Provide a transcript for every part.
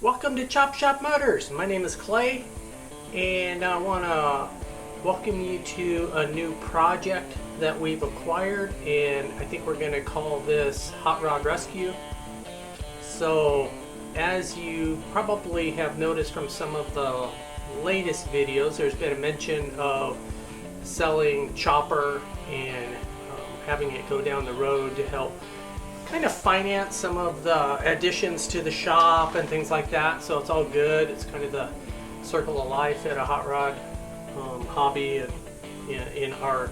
Welcome to Chop Shop Motors. My name is Clay, and I want to welcome you to a new project that we've acquired, and I think we're going to call this Hot Rod Rescue. So, as you probably have noticed from some of the latest videos, there's been a mention of selling chopper and having it go down the road to help kind of finance some of the additions to the shop and things like that. So it's all good. It's kind of the circle of life at a hot rod hobby and in our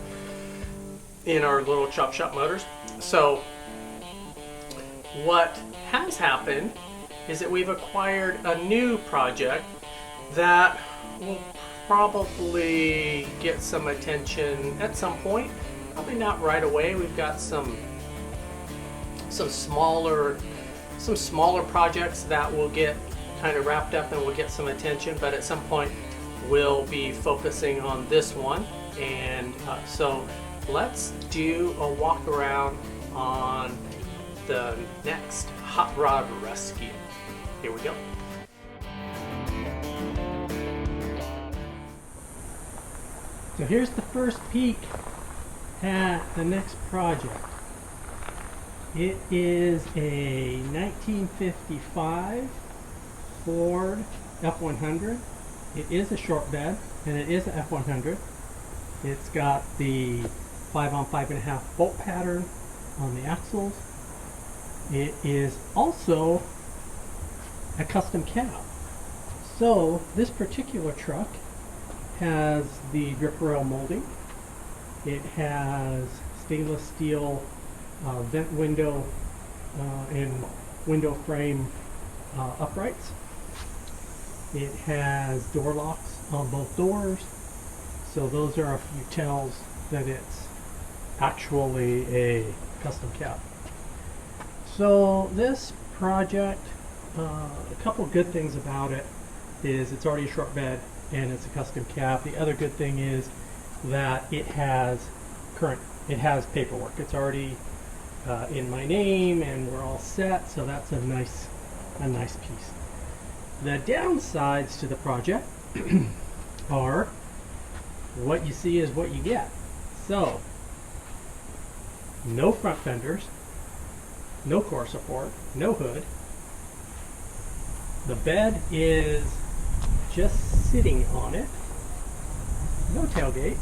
little Chop Shop Motors. So what has happened is that we've acquired a new project that will probably get some attention at some point. Probably not right away. We've got some smaller projects that will get kind of wrapped up and will get some attention, but at some point we'll be focusing on this one. And so let's do a walk around on the next Hot Rod Rescue. Here we go. So here's the first peek at the next project. It is a 1955 Ford F100. It is a short bed, and it is an F100. It's got the 5 on 5.5 bolt pattern on the axles. It is also a custom cab. So this particular truck has the drip rail molding. It has stainless steel vent window and window frame uprights. It has door locks on both doors, so those are a few tells that it's actually a custom cab. So this project, a couple good things about it is it's already a short bed and it's a custom cab. The other good thing is that it has paperwork. It's already in my name and we're all set, so that's a nice piece. The downsides to the project are what you see is what you get. So no front fenders, no core support, no hood. The bed is just sitting on it. No tailgate.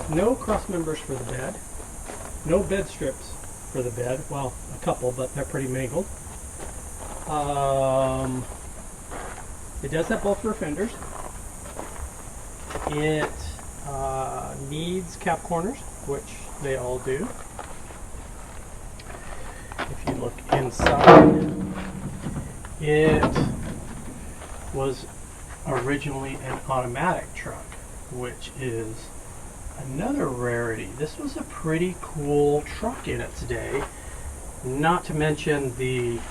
No cross members for the bed. No bed strips for the bed. Well, a couple, but they're pretty mangled. It does have both rear fenders. It needs cap corners, which they all do. If you look inside, it was originally an automatic truck, which is another rarity. This was a pretty cool truck in its day, not to mention the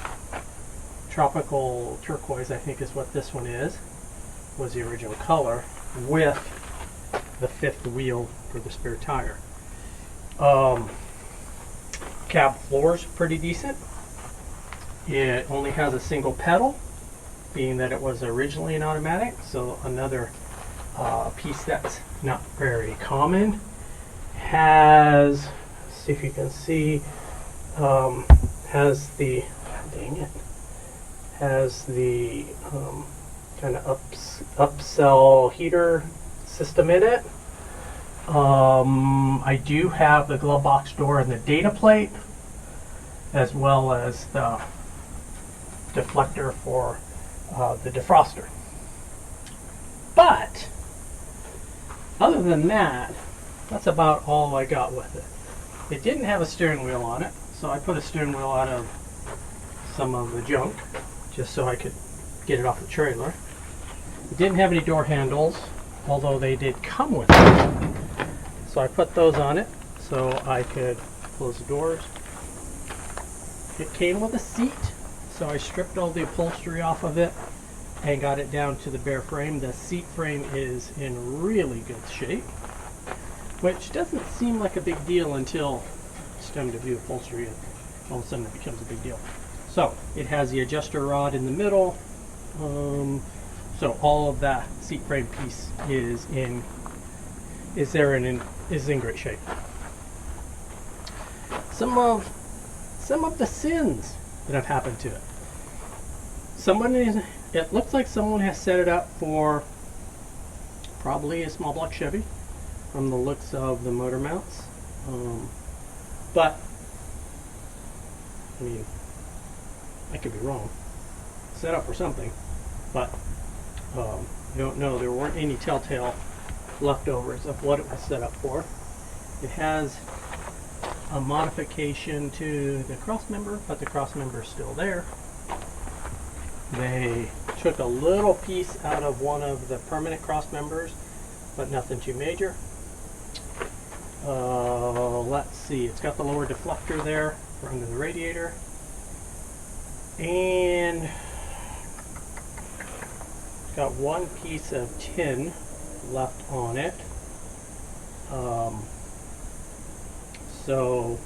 tropical turquoise, I think is what this one is, was the original color, with the fifth wheel for the spare tire. Cab floor's pretty decent. It only has a single pedal, being that it was originally an automatic, so another piece that's not very common. Has, let's see if you can see, has the, has the kind of upsell heater system in it. I do have the glove box door and the data plate, as well as the deflector for the defroster. But other than that, that's about all I got with it. It didn't have a steering wheel on it, so I put a steering wheel out of some of the junk just so I could get it off the trailer. It didn't have any door handles, although they did come with it. So I put those on it so I could close the doors. It came with a seat, so I stripped all the upholstery off of it and got it down to the bare frame. The seat frame is in really good shape, which doesn't seem like a big deal until it's time to view upholstery and all of a sudden it becomes a big deal. So it has the adjuster rod in the middle. So all of that seat frame piece is in great shape. Some of the sins that have happened to it. It looks like someone has set it up for probably a small block Chevy from the looks of the motor mounts. But I mean, I could be wrong. Set up for something, but I don't know. There weren't any telltale leftovers of what it was set up for. It has a modification to the cross member, but the cross member is still there. They took a little piece out of one of the permanent cross members, but nothing too major. Let's see, it's got the lower deflector there for under the radiator, and it's got one piece of tin left on it. So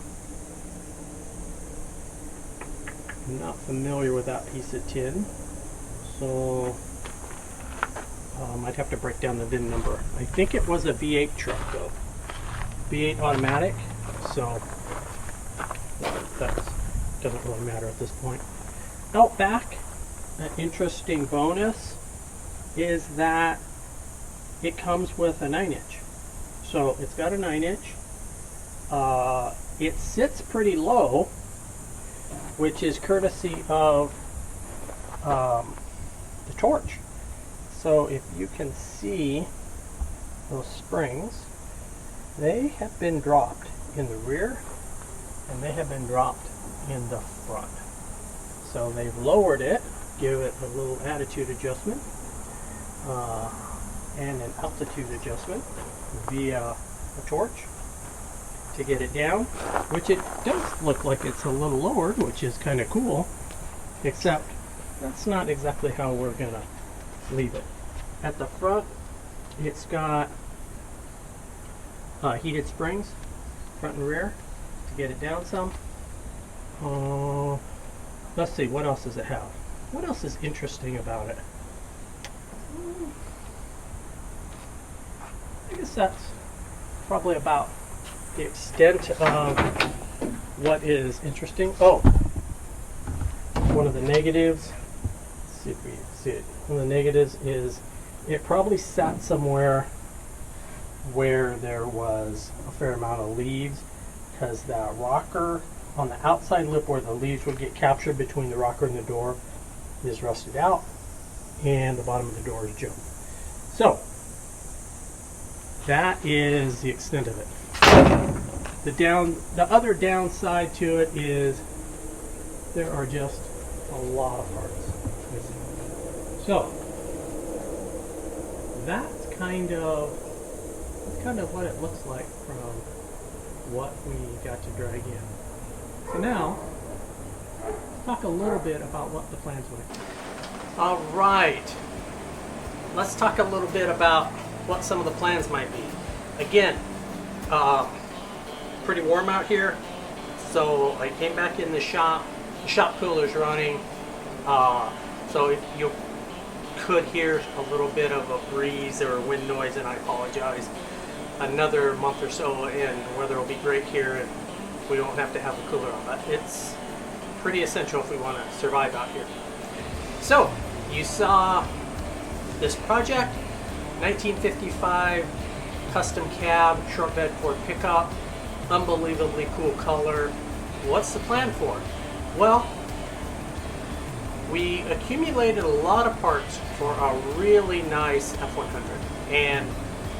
I'm not familiar with that piece of tin, so I'd have to break down the VIN number. I think it was a V8 truck though, V8 automatic, so that doesn't really matter at this point. Out back, an interesting bonus is that it comes with a 9-inch. So it's got a 9-inch. It sits pretty low, which is courtesy of the torch. So if you can see those springs, they have been dropped in the rear and they have been dropped in the front. So they've lowered it, give it a little attitude adjustment and an altitude adjustment via a torch to get it down, which it does look like it's a little lowered, which is kind of cool, except that's not exactly how we're gonna leave it. At the front, it's got heated springs, front and rear, to get it down some. Let's see, what else does it have? What else is interesting about it? I guess that's probably about the extent of what is interesting. Oh, one of the negatives, let's see if we see it. One of the negatives is it probably sat somewhere where there was a fair amount of leaves, because that rocker on the outside lip where the leaves would get captured between the rocker and the door is rusted out, and the bottom of the door is jumped. So that is the extent of it. The other downside to it is there are just a lot of parts. So that's kind of what it looks like from what we got to drag in. So now, let's talk a little bit about what the plans were. All right, let's talk a little bit about what some of the plans might be. Again, pretty warm out here, so I came back in the shop. The shop cooler's running, so if you could hear a little bit of a breeze or wind noise, and I apologize. Another month or so and the weather will be great here and we don't have to have a cooler on, but it's pretty essential if we want to survive out here. So you saw this project, 1955 custom cab, short bed Ford pickup, unbelievably cool color. What's the plan for it? Well, we accumulated a lot of parts for a really nice F100, and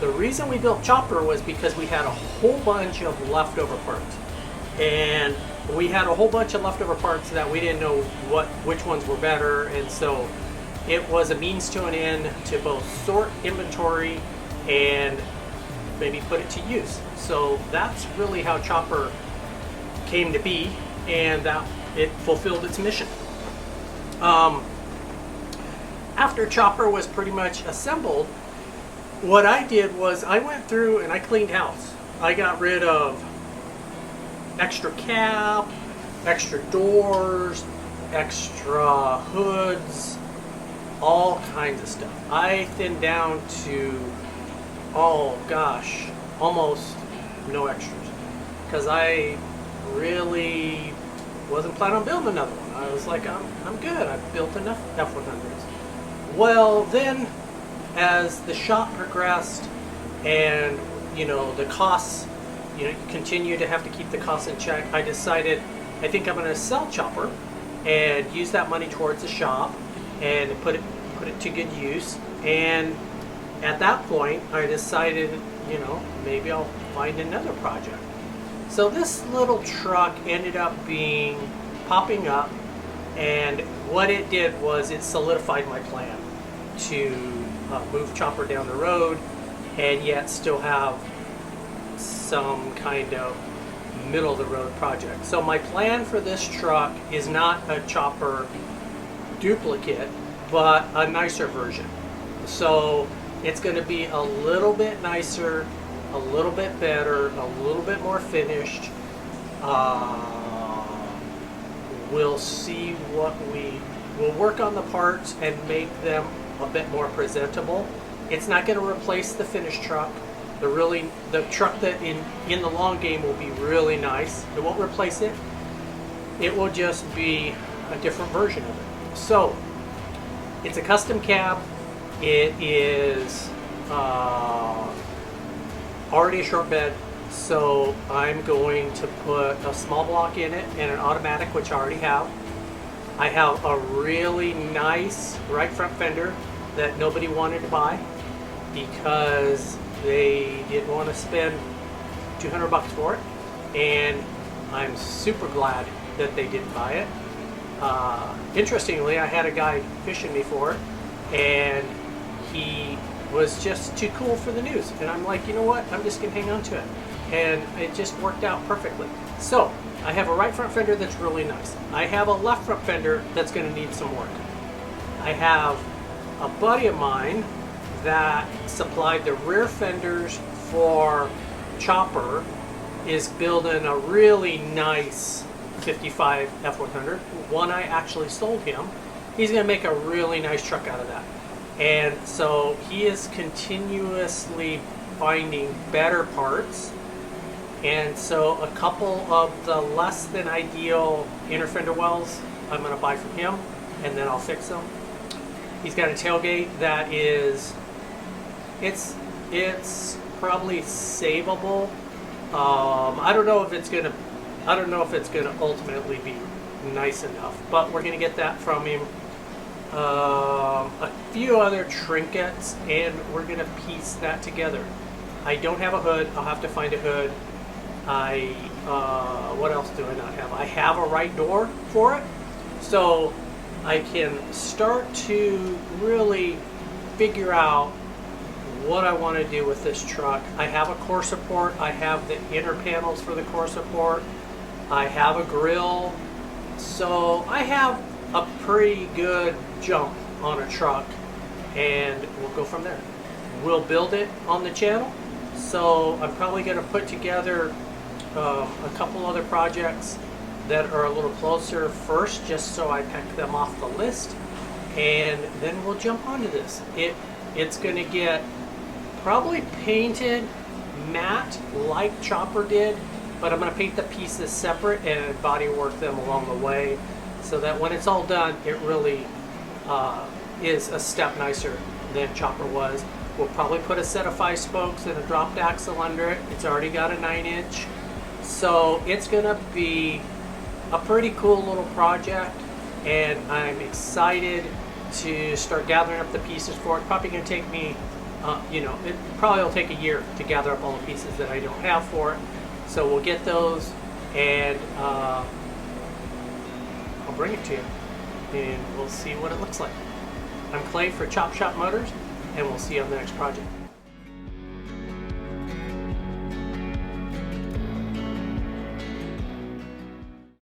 the reason we built Chopper was because we had a whole bunch of leftover parts, and we had a whole bunch of leftover parts that we didn't know which ones were better, and so it was a means to an end to both sort inventory and maybe put it to use. So that's really how Chopper came to be, and that it fulfilled its mission. After Chopper was pretty much assembled, what I did was I went through and I cleaned house. I got rid of extra cab, extra doors, extra hoods, all kinds of stuff. I thinned down to, oh gosh, almost no extras, because I really wasn't planning on building another one. I was like, I'm good. I've built enough F100s. Well, then, as the shop progressed, and the costs, continue to have to keep the costs in check, I decided I think I'm going to sell Chopper and use that money towards the shop and put it to good use. And at that point, I decided, maybe I'll find another project. So this little truck ended up popping up, and what it did was it solidified my plan to move Chopper down the road and yet still have some kind of middle of the road project. So my plan for this truck is not a Chopper duplicate, but a nicer version. So it's going to be a little bit nicer, a little bit better, a little bit more finished. We'll see we'll work on the parts and make them a bit more presentable. It's not going to replace the finished truck. The truck that in the long game will be really nice. It won't replace it. It will just be a different version of it. So it's a custom cab. It is already a short bed, so I'm going to put a small block in it and an automatic, which I already have. I have a really nice right front fender that nobody wanted to buy because they didn't want to spend $200 for it, and I'm super glad that they didn't buy it. Interestingly, I had a guy fishing me for it, and he was just too cool for the news, and I'm like, you know what, I'm just gonna hang on to it, and it just worked out perfectly. So I have a right front fender that's really nice. I have a left front fender that's gonna need some work. I have a buddy of mine that supplied the rear fenders for Chopper, is building a really nice 55 F100, one I actually sold him. He's gonna make a really nice truck out of that. And so he is continuously finding better parts. And so a couple of the less than ideal inner fender wells I'm going to buy from him, and then I'll fix them. He's got a tailgate that is, it's probably savable. I don't know if it's gonna ultimately be nice enough, but we're gonna get that from him. A few other trinkets, and we're gonna piece that together. I don't have a hood. I'll have to find a hood. What else do I not have? I have a right door for it, so I can start to really figure out what I want to do with this truck. I have a core support. I have the inner panels for the core support. I have a grill. So I have a pretty good jump on a truck, and we'll go from there. We'll build it on the channel. So I'm probably going to put together a couple other projects that are a little closer first, just so I pick them off the list, and then we'll jump onto this. It's going to get probably painted matte like Chopper did, but I'm going to paint the pieces separate and body work them along the way, so that when it's all done, it really is a step nicer than Chopper was. We'll probably put a set of 5 spokes and a dropped axle under it. It's already got a 9-inch. So it's going to be a pretty cool little project, and I'm excited to start gathering up the pieces for it. Probably going to take me, it probably will take a year to gather up all the pieces that I don't have for it. So we'll get those, and I'll bring it to you, and we'll see what it looks like. I'm Clay for Chop Shop Motors, and we'll see you on the next project.